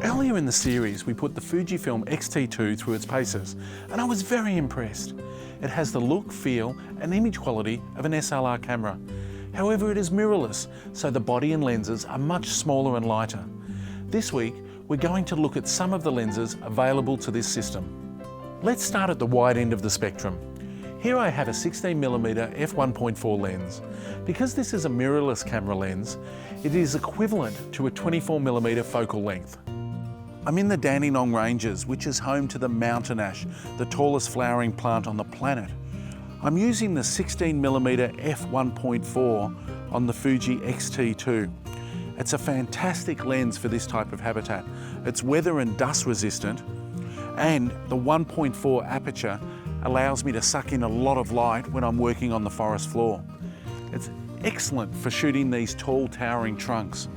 Earlier in the series, we put the FujiFilm X-T2 through its paces, and I was very impressed. It has the look, feel, and image quality of an SLR camera. However, it is mirrorless, so the body and lenses are much smaller and lighter. This week, we're going to look at some of the lenses available to this system. Let's start at the wide end of the spectrum. Here I have a 16mm f1.4 lens. Because this is a mirrorless camera lens, it is equivalent to a 24mm focal length. I'm in the Dandenong Ranges, which is home to the mountain ash, the tallest flowering plant on the planet. I'm using the 16mm f1.4 on the Fuji X-T2. It's a fantastic lens for this type of habitat. It's weather and dust resistant, and the 1.4 aperture allows me to suck in a lot of light when I'm working on the forest floor. It's excellent for shooting these tall, towering trunks.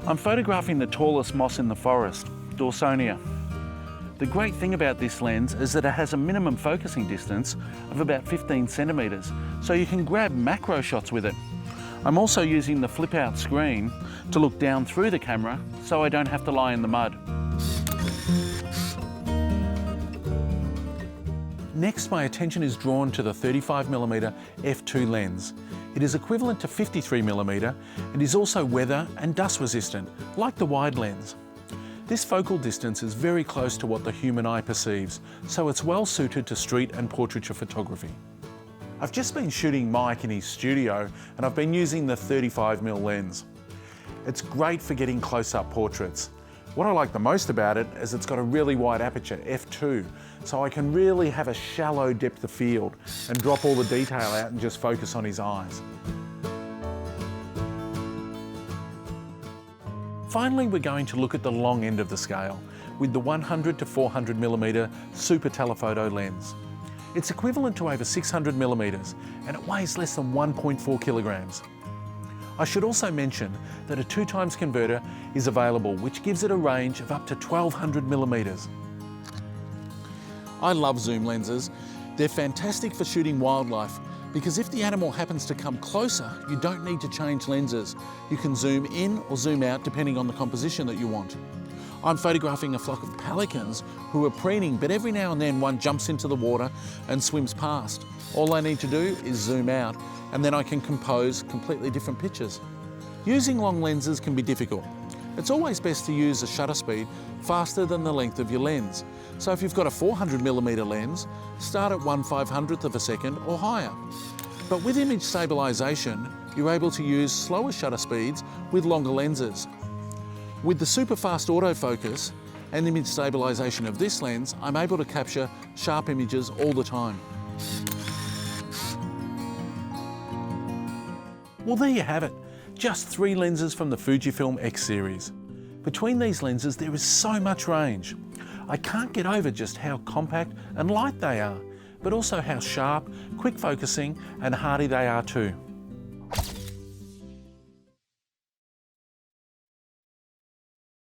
I'm photographing the tallest moss in the forest, Dawsonia. The great thing about this lens is that it has a minimum focusing distance of about 15 centimeters, so you can grab macro shots with it. I'm also using the flip-out screen to look down through the camera so I don't have to lie in the mud. Next, my attention is drawn to the 35mm f2 lens. It is equivalent to 53mm and is also weather and dust resistant, like the wide lens. This focal distance is very close to what the human eye perceives, so it's well suited to street and portraiture photography. I've just been shooting Mike in his studio and I've been using the 35mm lens. It's great for getting close-up portraits. What I like the most about it is it's got a really wide aperture, f2, so I can really have a shallow depth of field and drop all the detail out and just focus on his eyes. Finally, we're going to look at the long end of the scale with the 100 to 400mm super telephoto lens. It's equivalent to over 600mm and it weighs less than 1.4 kilograms. I should also mention that a 2x converter is available, which gives it a range of up to 1200mm. I love zoom lenses. They're fantastic for shooting wildlife because if the animal happens to come closer, you don't need to change lenses. You can zoom in or zoom out depending on the composition that you want. I'm photographing a flock of pelicans who are preening, but every now and then one jumps into the water and swims past. All I need to do is zoom out and then I can compose completely different pictures. Using long lenses can be difficult. It's always best to use a shutter speed faster than the length of your lens. So if you've got a 400mm lens, start at 1/500th of a second or higher. But with image stabilization, you're able to use slower shutter speeds with longer lenses. With the super fast autofocus and image stabilization of this lens, I'm able to capture sharp images all the time. Well, there you have it. Just 3 lenses from the FujiFilm X series. Between these lenses, there is so much range. I can't get over just how compact and light they are, but also how sharp, quick focusing and hardy they are too.